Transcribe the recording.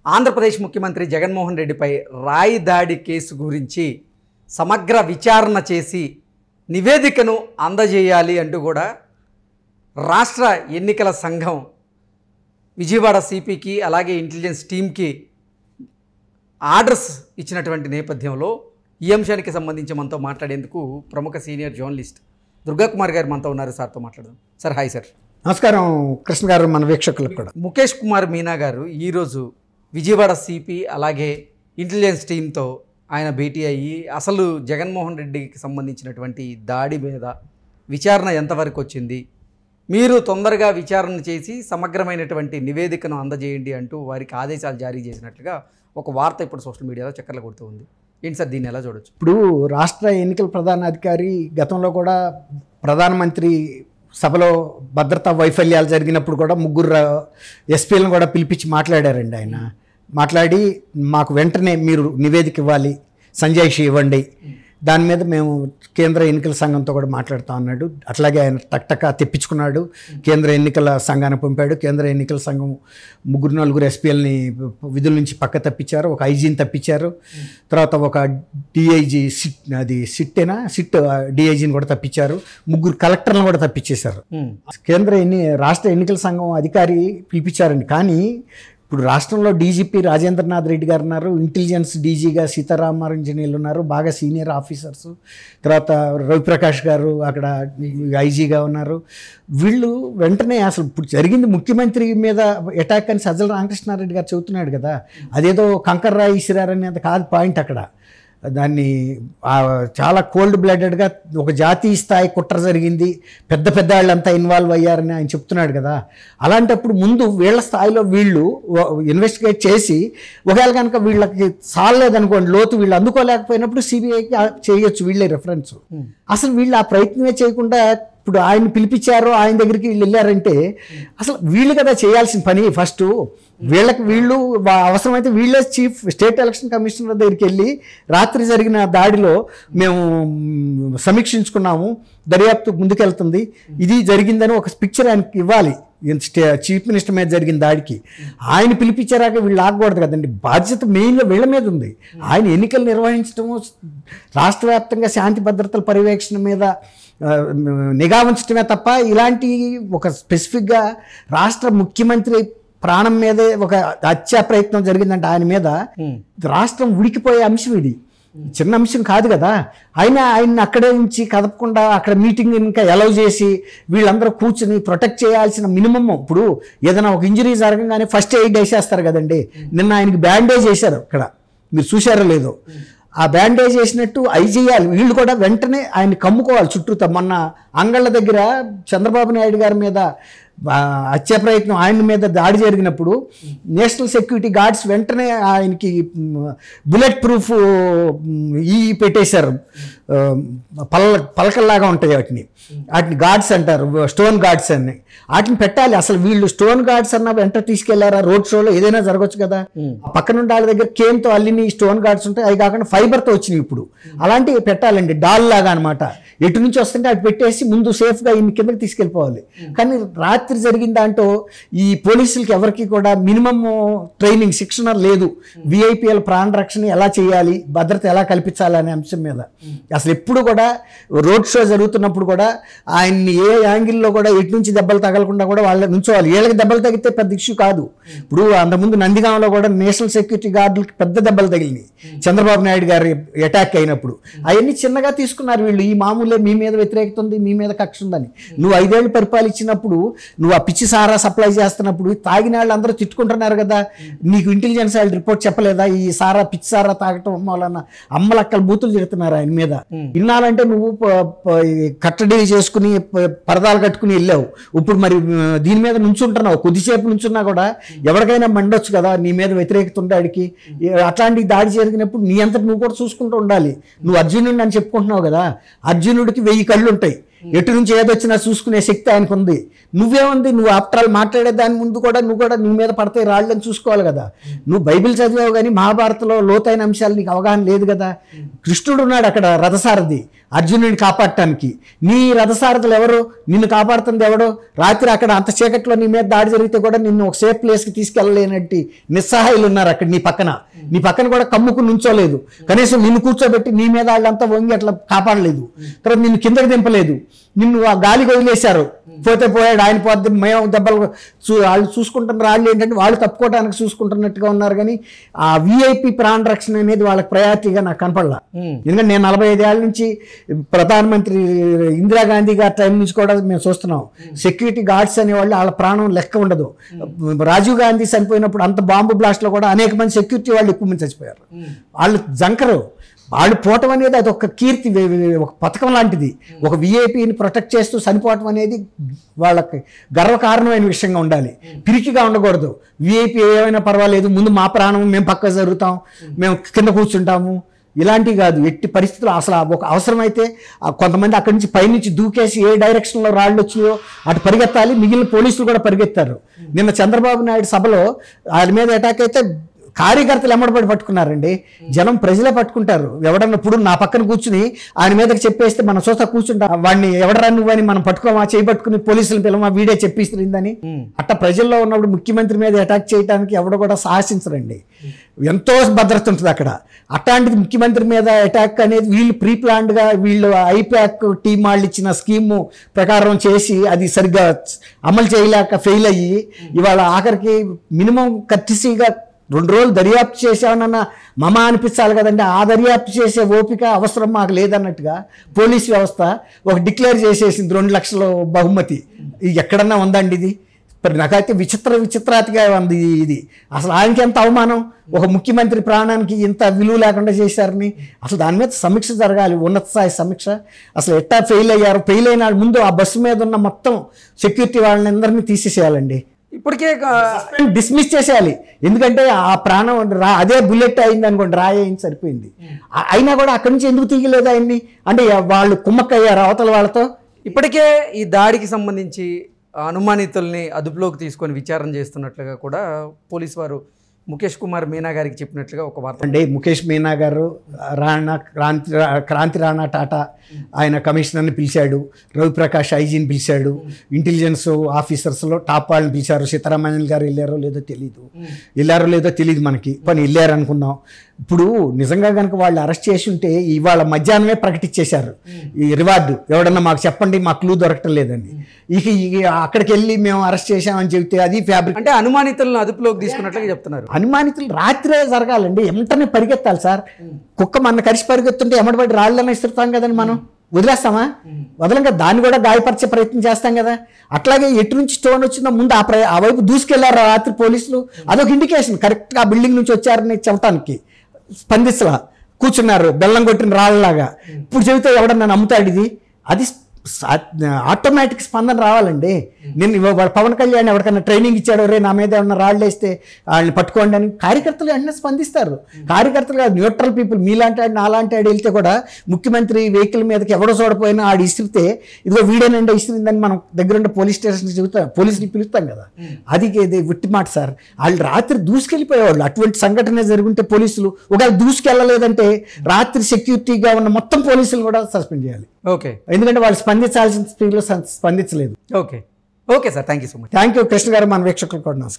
ఆంధ్రప్రదేశ్ ముఖ్యమంత్రి జగన్మోహన్ రెడ్డిపై రాయి దాడి కేసు గురించి సమగ్ర విచారణ చేసి నివేదికను అందజేయాలి అంటూ కూడా రాష్ట్ర ఎన్నికల సంఘం విజయవాడ సిపికి అలాగే ఇంటెలిజెన్స్ టీంకి ఆర్డర్స్ ఇచ్చినటువంటి నేపథ్యంలో ఈ అంశానికి సంబంధించి మనతో మాట్లాడేందుకు ప్రముఖ సీనియర్ జర్నలిస్ట్ దుర్గాకుమార్ గారు మనతో ఉన్నారు. సార్తో మాట్లాడదాం. Sir hi sir. నమస్కారం కృష్ణ గారు, మన వీక్షకులకు కూడా. ముఖేష్ కుమార్ మీనా గారు ఈరోజు విజయవాడ సిపి అలాగే ఇంటెలిజెన్స్ టీంతో ఆయన భేటీ అయ్యి అసలు జగన్మోహన్ రెడ్డికి సంబంధించినటువంటి దాడి మీద విచారణ ఎంతవరకు వచ్చింది, మీరు తొందరగా విచారణ చేసి సమగ్రమైనటువంటి నివేదికను అందజేయండి అంటూ వారికి ఆదేశాలు జారీ చేసినట్లుగా ఒక వార్త ఇప్పుడు సోషల్ మీడియాలో చక్కర్లు కొడుతూ ఉంది. ఏంటి సార్, దీన్ని ఎలా చూడొచ్చు? ఇప్పుడు రాష్ట్ర ఎన్నికల ప్రధానాధికారి గతంలో కూడా ప్రధానమంత్రి సభలో భద్రతా వైఫల్యాలు జరిగినప్పుడు కూడా ముగ్గురు ఎస్పీలను కూడా పిలిపించి మాట్లాడారండి. ఆయన మాట్లాడి మాకు వెంటనే మీరు నివేదిక ఇవ్వాలి, సంజాయిషి ఇవ్వండి, దాని మీద మేము కేంద్ర ఎన్నికల సంఘంతో కూడా మాట్లాడుతూ అన్నాడు. అట్లాగే ఆయన టక్టకా తెప్పించుకున్నాడు, కేంద్ర ఎన్నికల సంఘాన్ని పంపాడు. కేంద్ర ఎన్నికల సంఘం నలుగురు ఎస్పీఎల్ని విధుల నుంచి పక్క తప్పించారు, ఒక ఐజీని తప్పించారు, తర్వాత ఒక డిఐజీ సిట్ డిఐజీని కూడా తప్పించారు, ముగ్గురు కలెక్టర్లను కూడా తప్పించేశారు. రాష్ట్ర ఎన్నికల సంఘం అధికారి పిలిపించారండి. కానీ ఇప్పుడు రాష్ట్రంలో డీజీపీ రాజేంద్రనాథ్ రెడ్డి గారు ఉన్నారు, ఇంటెలిజెన్స్ డీజీగా సీతారామాంజనేయులు ఉన్నారు, బాగా సీనియర్ ఆఫీసర్స్. తర్వాత రవిప్రకాష్ గారు అక్కడ ఐజీగా ఉన్నారు. వీళ్ళు వెంటనే అసలు ఇప్పుడు జరిగింది ముఖ్యమంత్రి మీద అటాక్ అని సజ్జల రామకృష్ణారెడ్డి గారు చెబుతున్నాడు కదా, అదేదో కంకర్రాయి ఇసిరారనేది కాదు పాయింట్. అక్కడ దాన్ని చాలా కోల్డ్ బ్లడెడ్గా ఒక జాతీయ స్థాయి కుట్ర జరిగింది, పెద్ద పెద్ద వాళ్ళంతా ఇన్వాల్వ్ అయ్యారని ఆయన చెప్తున్నాడు కదా. అలాంటప్పుడు ముందు వీళ్ళ స్థాయిలో వీళ్ళు ఇన్వెస్టిగేట్ చేసి ఒకవేళ కనుక వీళ్ళకి సాలేదనుకోండి, లోతు వీళ్ళు అందుకోలేకపోయినప్పుడు సిబిఐకి చేయొచ్చు వీళ్ళే రెఫరెన్స్. అసలు వీళ్ళు ఆ ప్రయత్నమే చేయకుండా ఇప్పుడు ఆయన పిలిపించారు, ఆయన దగ్గరికి వీళ్ళు వెళ్ళారంటే అసలు వీళ్ళు కదా చేయాల్సిన పని. ఫస్ట్ వీళ్ళు అవసరమైతే వీళ్ళే స్టేట్ ఎలక్షన్ కమిషనర్ దగ్గరికి వెళ్ళి రాత్రి జరిగిన దాడిలో మేము సమీక్షించుకున్నాము, దర్యాప్తు ముందుకెళ్తుంది, ఇది జరిగిందని ఒక పిక్చర్ ఆయనకి ఇవ్వాలి. చీఫ్ మినిస్టర్ మీద జరిగిన దాడికి ఆయన పిలిపించారాక వీళ్ళు ఆగకూడదు కదండి. బాధ్యత మెయిన్గా వీళ్ళ మీద ఉంది. ఆయన ఎన్నికలు నిర్వహించడము, రాష్ట్ర వ్యాప్తంగా శాంతి భద్రతల పర్యవేక్షణ మీద నిఘా ఉంచడమే తప్ప ఇలాంటి ఒక స్పెసిఫిక్గా రాష్ట్ర ముఖ్యమంత్రి ప్రాణం మీదే ఒక హత్యా ప్రయత్నం జరిగిందంటే ఆయన మీద రాష్ట్రం ఉడికిపోయే అంశం ఇది, చిన్న అంశం కాదు కదా. ఆయన్ని అక్కడే ఉంచి కదపకుండా అక్కడ మీటింగ్ ఇంకా అలౌ చేసి వీళ్ళందరూ కూర్చుని ప్రొటెక్ట్ చేయాల్సిన మినిమం. ఇప్పుడు ఏదైనా ఒక ఇంజరీ జరగగానే ఫస్ట్ ఎయిడ్ వేసేస్తారు కదండి. నిన్న ఆయనకి బ్యాండేజ్ వేశారు, అక్కడ మీరు చూశారో లేదో. ఆ బ్యాండేజ్ వేసినట్టు చేయాలి వీళ్ళు కూడా, వెంటనే ఆయన్ని కమ్ముకోవాలి చుట్టూతో. మొన్న అంగళ్ళ దగ్గర చంద్రబాబు నాయుడు గారి మీద హత్య ప్రయత్నం, ఆయన మీద దాడి జరిగినప్పుడు నేషనల్ సెక్యూరిటీ గార్డ్స్ వెంటనే ఆయనకి బుల్లెట్ ప్రూఫ్ పెట్టేశారు, పలకల్లాగా ఉంటాయి వాటిని గార్డ్స్ అంటారు, స్టోన్ గార్డ్స్ అని. వాటిని పెట్టాలి. అసలు వీళ్ళు స్టోన్ గార్డ్స్ అన్న వెంట తీసుకెళ్లారా? రోడ్ షోలో ఏదైనా జరగచ్చు కదా. పక్కనుండి వాళ్ళ దగ్గర కేన్తో అల్లిని స్టోన్ గార్డ్స్ ఉంటాయి, అవి కాకుండా ఫైబర్తో వచ్చినాయి. ఇప్పుడు అలాంటివి పెట్టాలండి, డాల్ లాగా అనమాట. ఎటు నుంచి వస్తుంటే అటు పెట్టేసి ముందు సేఫ్గా ఇన్ని కిందకి తీసుకెళ్ళిపోవాలి. కానీ రాత్రి జరిగిన దాంట్లో ఈ పోలీసులకి ఎవరికి కూడా మినిమం ట్రైనింగ్, శిక్షణ లేదు. విఐపీఎల్ ప్రాణ రక్షణ ఎలా చేయాలి, భద్రత ఎలా కల్పించాలి అనే అంశం మీద అసలు ఎప్పుడు కూడా రోడ్ షో జరుగుతున్నప్పుడు కూడా ఆయన్ని ఏ యాంగిల్లో కూడా ఎటు నుంచి దెబ్బలు తగలకుండా కూడా వాళ్ళ నుంచోవాలి. వీళ్ళకి దెబ్బలు తగిలితే పెద్ద ఇష్యూ కాదు. ఇప్పుడు అంతకుముందు నందిగాంలో కూడా నేషనల్ సెక్యూరిటీ గార్డులకి పెద్ద దెబ్బలు తగిలినాయి చంద్రబాబు నాయుడు గారి అటాక్ అయినప్పుడు. అవన్నీ చిన్నగా తీసుకున్నారు వీళ్ళు. ఈ మామూలే, మీ మీద వ్యతిరేకత ఉంది, మీ మీద కక్ష ఉందని. నువ్వు 5 ఏళ్ళు పరిపాలించినప్పుడు, నువ్వు ఆ పిచ్చి సారా సప్లై చేస్తున్నప్పుడు తాగిన వాళ్ళు అందరూ తిట్టుకుంటున్నారు కదా. నీకు ఇంటెలిజెన్స్ వాళ్ళు రిపోర్ట్ చెప్పలేదా? ఈ సారా, పిచ్చి సారా తాగటం వలన అమ్మలక్కలు బూతులు తిడుతున్నారు ఆయన మీద. ఇన్నాళ్ళంటే నువ్వు కట్టడి చేసుకుని పరదాలు కట్టుకుని వెళ్ళావు. ఇప్పుడు మరి దీని మీద నుంచుంటున్నావు, కొద్దిసేపు నుంచున్నా కూడా ఎవరికైనా మండొచ్చు కదా, నీ మీద వ్యతిరేకత ఉండడానికి. అట్లాంటి దాడి జరిగినప్పుడు నీ అంతటి నువ్వు కూడా చూసుకుంటూ ఉండాలి. నువ్వు అర్జునుడిని అని చెప్పుకుంటున్నావు కదా, అర్జునుడికి 1000 కళ్ళు ఉంటాయి. ఎటు నుంచి ఏదొచ్చినా చూసుకునే శక్తి ఆయనకు ఉంది. నువ్వేముంది, నువ్వు ఆఫ్టర్ ఆల్ మాట్లాడే దాని ముందు కూడా నువ్వు కూడా నీ మీద పడతాయి రాళ్ళని చూసుకోవాలి కదా. నువ్వు బైబిల్ చదివావు కానీ మహాభారతంలో లోతైన అంశాలు నీకు అవగాహన లేదు కదా. కృష్ణుడు ఉన్నాడు అక్కడ రథసారథి అర్జునుడిని కాపాడటానికి. నీ రథసారథులు ఎవరు, నిన్ను కాపాడుతుంది ఎవడో? రాత్రి అక్కడ అంత చీకట్లో నీ మీద దాడి జరిగితే కూడా నిన్ను ఒక సేఫ్ ప్లేస్కి తీసుకెళ్ళలేనట్టు నిస్సహాయులు ఉన్నారు అక్కడ నీ పక్కన కూడా కమ్ముకు నుంచోలేదు. కనీసం నిన్ను కూర్చోబెట్టి నీ మీద వాళ్ళంతా వంగి అట్లా కాపాడలేదు. తర్వాత నిన్ను కిందకి దింపలేదు, నిన్ను ఆ గాలికి వదిలేశారు. పోతే పోయాడు, ఆయన పోతే మేము దెబ్బలు వాళ్ళు చూసుకుంటున్న రాళ్ళు ఏంటంటే వాళ్ళు తప్పుకోవడానికి చూసుకుంటున్నట్టుగా ఉన్నారు. కానీ ఆ విఐపి ప్రాణ రక్షణ అనేది వాళ్ళకి ప్రయారిటీగా నాకు కనపడలా. ఎందుకంటే నేను 45 ఏళ్ళ నుంచి ప్రధానమంత్రి ఇందిరాగాంధీ గారి టైం నుంచి కూడా మేము చూస్తున్నాం. సెక్యూరిటీ గార్డ్స్ అనేవాళ్ళు వాళ్ళ ప్రాణం లెక్క ఉండదు. రాజీవ్ గాంధీ చనిపోయినప్పుడు అంత బాంబు బ్లాస్ట్లో కూడా అనేక మంది సెక్యూరిటీ వాళ్ళు ఎక్కువ మంది చచ్చిపోయారు. వాళ్ళు జంకరు, వాళ్ళు పోవటం అనేది అది ఒక కీర్తి, ఒక పథకం లాంటిది. ఒక విఐపిని ప్రొటెక్ట్ చేస్తూ చనిపోవటం అనేది వాళ్ళకి గర్వకారణమైన విషయంగా ఉండాలి, పిరికిగా ఉండకూడదు. విఐపి ఏమైనా పర్వాలేదు, ముందు మా ప్రాణం మేము పక్క జరుగుతాం, మేము కింద కూర్చుంటాము, ఇలాంటివి కాదు. ఎట్టి పరిస్థితులు అసలు ఒక అవసరమైతే కొంతమంది అక్కడి నుంచి పైనుంచి దూకేసి ఏ డైరెక్షన్లో రాళ్ళు వచ్చినాయో అటు పరిగెత్తాలి. మిగిలిన పోలీసులు కూడా పరిగెత్తారు. నిన్న చంద్రబాబు నాయుడు సభలో ఆయన మీద అటాక్ అయితే కార్యకర్తలు ఎమ్మడబడి పట్టుకున్నారండి. జనం ప్రజలే పట్టుకుంటారు. ఎవడన్నా ఇప్పుడు నా పక్కన కూర్చుని ఆయన మీదకి చెప్పేస్తే మనం చూస్తా కూర్చుంటా, వాడిని ఎవడరా నువ్వని మనం పట్టుకోమా, చేయి పట్టుకుని పోలీసులు పిలవమా, వీడే చెప్పిస్తుందని. అట్లా ప్రజల్లో ఉన్నప్పుడు ముఖ్యమంత్రి మీద అటాక్ చేయడానికి ఎవడు కూడా సాహసించరండి. ఎంతో భద్రత ఉంటుంది అక్కడ. అట్లాంటిది ముఖ్యమంత్రి మీద అటాక్ అనేది వీళ్ళు ప్రీ ప్లాన్డ్గా వీళ్ళు ఐప్యాక్ టీం వాళ్ళు ఇచ్చిన స్కీము ప్రకారం చేసి అది సరిగ్గా అమలు చేయలేక ఫెయిల్ అయ్యి ఇవాళ ఆఖరికి మినిమం కర్టిసీగా 2 రోజులు దర్యాప్తు చేసామన్న మమ అనిపించాలి కదండి. ఆ దర్యాప్తు చేసే ఓపిక అవసరం మాకు లేదన్నట్టుగా పోలీస్ వ్యవస్థ ఒక డిక్లేర్ చేసేసింది 2 లక్షల బహుమతి. ఇది ఎక్కడన్నా ఉందండి ఇది? నాకైతే విచిత్రాతిగా ఉంది ఇది. అసలు ఆయనకి ఎంత అవమానం, ఒక ముఖ్యమంత్రి ప్రాణానికి ఇంత విలువ లేకుండా చేశారని. అసలు దాని మీద సమీక్ష జరగాలి, ఉన్నత స్థాయి సమీక్ష. అసలు ఎట్టా ఫెయిల్ అయ్యారు, ఫెయిల్ అయిన ముందు ఆ బస్సు మీద ఉన్న మొత్తం సెక్యూరిటీ వాళ్ళని అందరినీ తీసేసేయాలండి. ఇప్పటికే డిస్మిస్ చేసేయాలి. ఎందుకంటే ఆ ప్రాణం అదే బుల్లెట్ అయింది అనుకోండి, రాయింది సరిపోయింది. అయినా కూడా అక్కడి నుంచి ఎందుకు తీయలేదు ఆయన్ని? అంటే వాళ్ళు కుమ్మక్కయ్యారు అవతల వాళ్ళతో. ఇప్పటికే ఈ దాడికి సంబంధించి అనుమానితుల్ని అదుపులోకి తీసుకొని విచారణ చేస్తున్నట్లుగా కూడా పోలీసు వారు ముఖేష్ కుమార్ మీనా గారికి చెప్పినట్లుగా ఒక వార్త అంటే ముఖేష్ మీనా గారు క్రాంతి రాణా టాటా ఆయన కమిషనర్ని పిలిచాడు, రవిప్రకాష్ ఐజీని పిలిచాడు, ఇంటెలిజెన్స్ ఆఫీసర్స్లో టాప్ వాళ్ళని పిలిచారు. సీతారామన్ గారు వెళ్ళారో లేదో తెలియదు మనకి, పని వెళ్ళారు అనుకుందాం. ఇప్పుడు నిజంగా కనుక వాళ్ళు అరెస్ట్ చేసి ఉంటే ఇవాళ మధ్యాహ్నమే ప్రకటించేశారు ఈ రివార్డు, ఎవడన్నా మాకు చెప్పండి, మా క్లూ దొరకటం లేదని. ఇక అక్కడికి వెళ్ళి మేము అరెస్ట్ చేశామని చెబితే అది ఫ్యాబ్రిక్. అంటే అనుమానితులను అదుపులోకి తీసుకున్నట్లుగా చెప్తున్నారు. అనుమానితులు రాత్రే జరగాలండి, వెంటనే పరిగెత్తాలి సార్. కుక్క మన కరిసి పరిగెత్తుంటే ఎమ్మడిపడి రాళ్ళని ఇస్తాం కదండి, మనం వదిలేస్తామా? వదలం కదా, దాన్ని కూడా గాయపరిచే ప్రయత్నం చేస్తాం కదా. అట్లాగే ఎటు నుంచి స్టోన్ వచ్చిందో ముందు ఆ వైపు దూసుకెళ్లారు రాత్రి పోలీసులు. అదొక ఇండికేషన్, కరెక్ట్గా ఆ బిల్డింగ్ నుంచి వచ్చారని చెప్పడానికి. స్పందించలా, కూర్చున్నారు బెల్లం కొట్టిన రాళ్ళలాగా. ఇప్పుడు చెబితే ఎవడన్నా నమ్ముతాడు ఇది? అది ఆటోమేటిక్ స్పందన రావాలండి. నేను పవన్ కళ్యాణ్ ఎవరికైనా ట్రైనింగ్ ఇచ్చాడు, రే నా మీద ఏమన్నా రాళ్ళు వేస్తే వాళ్ళని పట్టుకోండి అని. కార్యకర్తలు వెంటనే స్పందిస్తారు. కార్యకర్తలు న్యూట్రల్ పీపుల్, మీలాంటి ఆడు నాలాంటి ఆడు వెళ్తే కూడా ముఖ్యమంత్రి వెహికల్ మీదకి ఎవడో చూడపోయినా ఆడు ఇసిరితే ఇదిగో వీడేనండి ఇసిరిందని మనం దగ్గరుండే పోలీస్ స్టేషన్ చెబుతాం, పోలీసుని పిలుస్తాం కదా. అది విట్టి మాట సార్. వాళ్ళు రాత్రి దూసుకెళ్ళిపోయేవాళ్ళు. అటువంటి సంఘటన జరుగుంటే పోలీసులు ఒకవేళ దూసుకెళ్ళలేదంటే రాత్రి సెక్యూరిటీగా ఉన్న మొత్తం పోలీసులు కూడా సస్పెండ్ చేయాలి. ఓకే, ఎందుకంటే వాళ్ళు స్పందించాల్సిన స్పీడ్లో స్పందించలేదు. Okay sir, thank you so much. Thank you Krishna గారు, మన వీక్షకులు కూడా నమస్కారం.